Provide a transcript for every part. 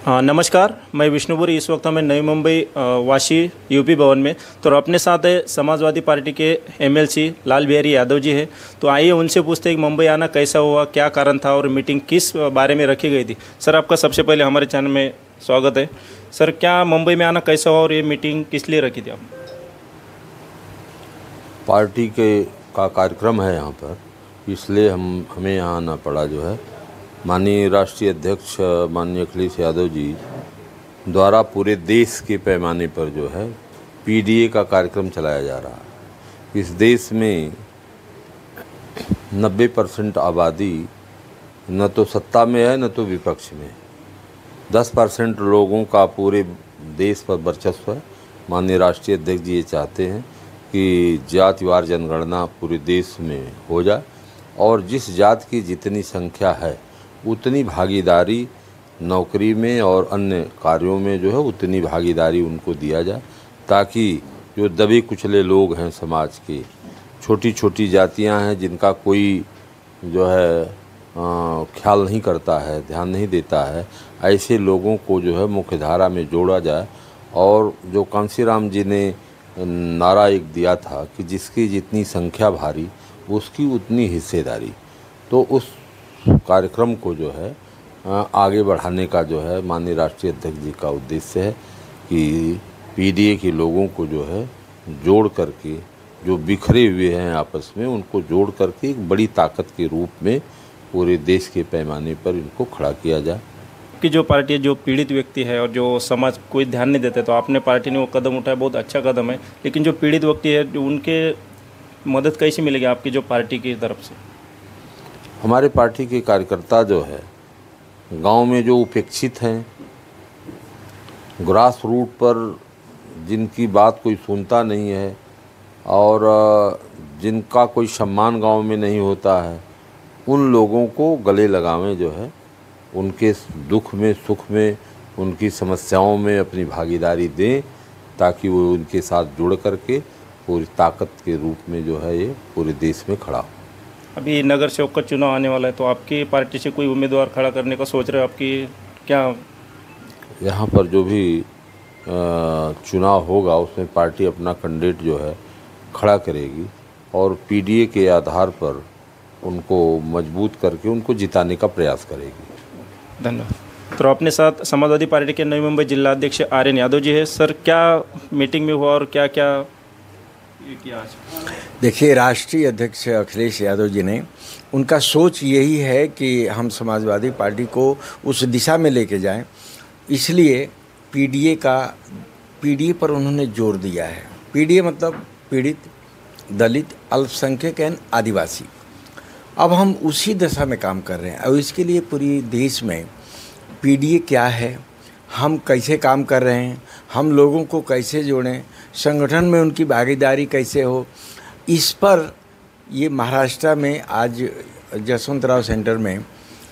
नमस्कार, मैं विष्णुपुरी। इस वक्त हमें नई मुंबई वाशी यूपी भवन में, तो अपने साथ है समाजवादी पार्टी के एमएलसी लाल बिहारी यादव जी है। तो आइए उनसे पूछते हैं कि मुंबई आना कैसा हुआ, क्या कारण था और मीटिंग किस बारे में रखी गई थी। सर, आपका सबसे पहले हमारे चैनल में स्वागत है। सर, क्या मुंबई में आना कैसा हुआ और ये मीटिंग किस लिए रखी थी आपने? पार्टी का कार्यक्रम है यहाँ पर, इसलिए हमें यहाँ आना पड़ा। जो है माननीय राष्ट्रीय अध्यक्ष माननीय अखिलेश यादव जी द्वारा पूरे देश के पैमाने पर जो है पीडीए का कार्यक्रम चलाया जा रहा है। इस देश में 90% आबादी न तो सत्ता में है न तो विपक्ष में। 10% लोगों का पूरे देश पर वर्चस्व है। माननीय राष्ट्रीय अध्यक्ष जी ये चाहते हैं कि जातिवार जनगणना पूरे देश में हो जाए और जिस जात की जितनी संख्या है उतनी भागीदारी नौकरी में और अन्य कार्यों में जो है उतनी भागीदारी उनको दिया जाए, ताकि जो दबे कुचले लोग हैं समाज के, छोटी छोटी जातियां हैं जिनका कोई जो है ख्याल नहीं करता है, ध्यान नहीं देता है, ऐसे लोगों को जो है मुख्यधारा में जोड़ा जाए। और जो कांशीराम जी ने नारा एक दिया था कि जिसकी जितनी संख्या भारी उसकी उतनी हिस्सेदारी, तो उस कार्यक्रम को जो है आगे बढ़ाने का जो है माननीय राष्ट्रीय अध्यक्ष जी का उद्देश्य है कि पीडीए के लोगों को जो है जोड़ करके, जो बिखरे हुए हैं आपस में, उनको जोड़ करके एक बड़ी ताकत के रूप में पूरे देश के पैमाने पर इनको खड़ा किया जाए। कि जो पार्टी जो पीड़ित व्यक्ति है और जो समाज कोई ध्यान नहीं देते, तो आपने पार्टी ने वो कदम उठाया, बहुत अच्छा कदम है। लेकिन जो पीड़ित व्यक्ति है जो उनके मदद कैसे मिलेगी आपकी जो पार्टी की तरफ से? हमारे पार्टी के कार्यकर्ता जो है गांव में जो उपेक्षित हैं, ग्रास रूट पर जिनकी बात कोई सुनता नहीं है और जिनका कोई सम्मान गांव में नहीं होता है, उन लोगों को गले लगावें, जो है उनके दुख में सुख में उनकी समस्याओं में अपनी भागीदारी दें, ताकि वो उनके साथ जुड़ करके पूरी ताकत के रूप में जो है ये पूरे देश में खड़ा हो। अभी नगर सेवक का चुनाव आने वाला है, तो आपकी पार्टी से कोई उम्मीदवार खड़ा करने का सोच रहे हो? आपकी क्या यहाँ पर जो भी चुनाव होगा उसमें पार्टी अपना कैंडिडेट जो है खड़ा करेगी और पीडीए के आधार पर उनको मजबूत करके उनको जिताने का प्रयास करेगी। धन्यवाद। तो अपने साथ समाजवादी पार्टी के नई मुंबई जिला अध्यक्ष आर्यन यादव जी है। सर, क्या मीटिंग में हुआ और क्या क्या किया आज? देखिए, राष्ट्रीय अध्यक्ष अखिलेश यादव जी ने, उनका सोच यही है कि हम समाजवादी पार्टी को उस दिशा में लेके जाएं, इसलिए पीडीए पर उन्होंने जोर दिया है। पीडीए मतलब पीड़ित, दलित, अल्पसंख्यक एवं आदिवासी। अब हम उसी दिशा में काम कर रहे हैं और इसके लिए पूरी देश में पीडीए क्या है, हम कैसे काम कर रहे हैं, हम लोगों को कैसे जोड़ें, संगठन में उनकी भागीदारी कैसे हो, इस पर ये महाराष्ट्र में आज जसवंतराव सेंटर में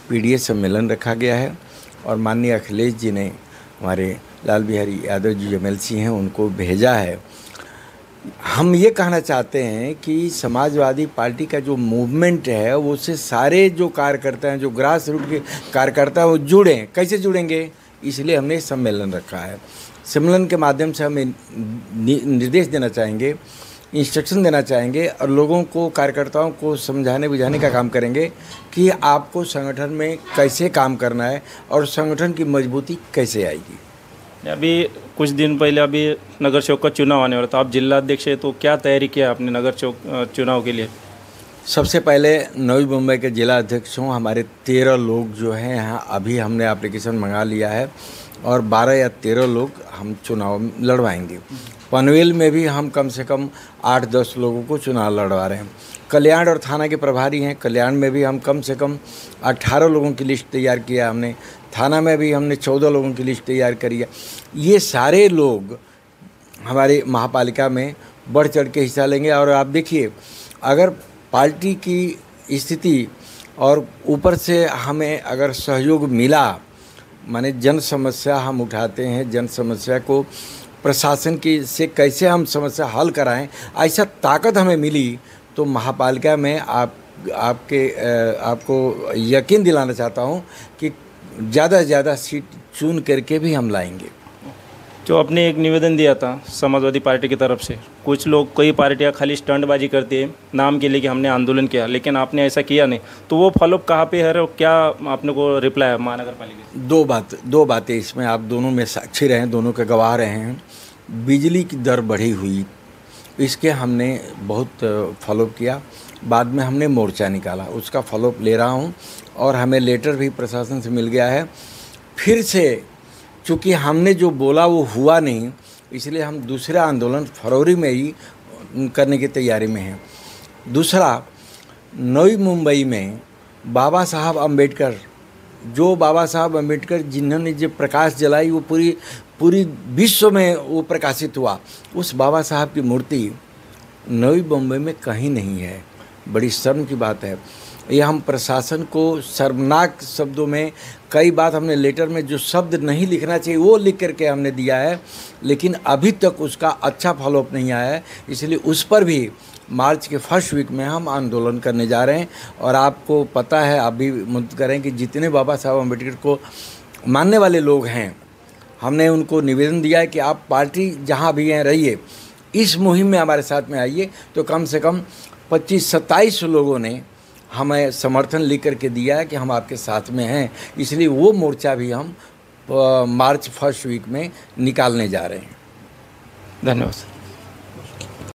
पीडीए सम्मेलन रखा गया है और माननीय अखिलेश जी ने, हमारे लाल बिहारी यादव जी एमएलसी हैं, उनको भेजा है। हम ये कहना चाहते हैं कि समाजवादी पार्टी का जो मूवमेंट है उससे सारे जो कार्यकर्ता हैं, जो ग्रास रूट के कार्यकर्ता हैं, वो जुड़ें। कैसे जुड़ेंगे? इसलिए हमने सम्मेलन रखा है। सम्मेलन के माध्यम से हमें निर्देश देना चाहेंगे, इंस्ट्रक्शन देना चाहेंगे और लोगों को, कार्यकर्ताओं को समझाने बुझाने का काम करेंगे कि आपको संगठन में कैसे काम करना है और संगठन की मजबूती कैसे आएगी। अभी कुछ दिन पहले अभी नगर सेवक का चुनाव आने वाला, तो आप जिला अध्यक्ष है, तो क्या तैयारी किया आपने नगर सेवक चुनाव के लिए? सबसे पहले नवी मुंबई के जिला अध्यक्ष हूँ। हमारे 13 लोग जो हैं यहाँ, अभी हमने एप्लीकेशन मंगा लिया है और 12 या 13 लोग हम चुनाव लड़वाएंगे। पनवेल में भी हम कम से कम 8-10 लोगों को चुनाव लड़वा रहे हैं। कल्याण और थाना के प्रभारी हैं, कल्याण में भी हम कम से कम 18 लोगों की लिस्ट तैयार किया हमने। थाना में भी हमने 14 लोगों की लिस्ट तैयार करी है। ये सारे लोग हमारे महापालिका में बढ़ चढ़ के हिस्सा लेंगे और आप देखिए, अगर पार्टी की स्थिति और ऊपर से हमें अगर सहयोग मिला, माने जन समस्या हम उठाते हैं, जन समस्या को प्रशासन की से कैसे हम समस्या हल कराएं, ऐसा ताकत हमें मिली, तो महापालिका में आपको यकीन दिलाना चाहता हूं कि ज़्यादा से ज़्यादा सीट चुन करके भी हम लाएंगे। जो आपने एक निवेदन दिया था समाजवादी पार्टी की तरफ से, कुछ लोग, कई पार्टियां खाली स्टंटबाजी करती है नाम के लिए कि हमने आंदोलन किया, लेकिन आपने ऐसा किया नहीं, तो वो फॉलोअप कहाँ पे है और क्या आपने को रिप्लाई महानगर पालिका? दो बातें इसमें आप दोनों में साक्षी रहे, दोनों के गवाह रहे हैं। बिजली की दर बढ़ी हुई, इसके हमने बहुत फॉलोअप किया, बाद में हमने मोर्चा निकाला, उसका फॉलोअप ले रहा हूँ और हमें लेटर भी प्रशासन से मिल गया है। फिर से चूँकि हमने जो बोला वो हुआ नहीं, इसलिए हम दूसरा आंदोलन फरवरी में ही करने की तैयारी में हैं। दूसरा, नई मुंबई में बाबा साहब अम्बेडकर, जो बाबा साहब अम्बेडकर जिन्होंने जो प्रकाश जलाई वो पूरी विश्व में वो प्रकाशित हुआ, उस बाबा साहब की मूर्ति नई मुंबई में कहीं नहीं है। बड़ी शर्म की बात है। ये हम प्रशासन को शर्मनाक शब्दों में, कई बात हमने लेटर में जो शब्द नहीं लिखना चाहिए वो लिख करके हमने दिया है, लेकिन अभी तक उसका अच्छा फॉलोअप नहीं आया है। इसलिए उस पर भी मार्च के फर्स्ट वीक में हम आंदोलन करने जा रहे हैं। और आपको पता है, आप भी मुद्द करें कि जितने बाबा साहब अम्बेडकर को मानने वाले लोग हैं, हमने उनको निवेदन दिया है कि आप पार्टी जहाँ भी हैं रहिए, इस मुहिम में हमारे साथ में आइए। तो कम से कम 25-27 लोगों ने हमें समर्थन लिख करके दिया है कि हम आपके साथ में हैं। इसलिए वो मोर्चा भी हम मार्च फर्स्ट वीक में निकालने जा रहे हैं। धन्यवाद।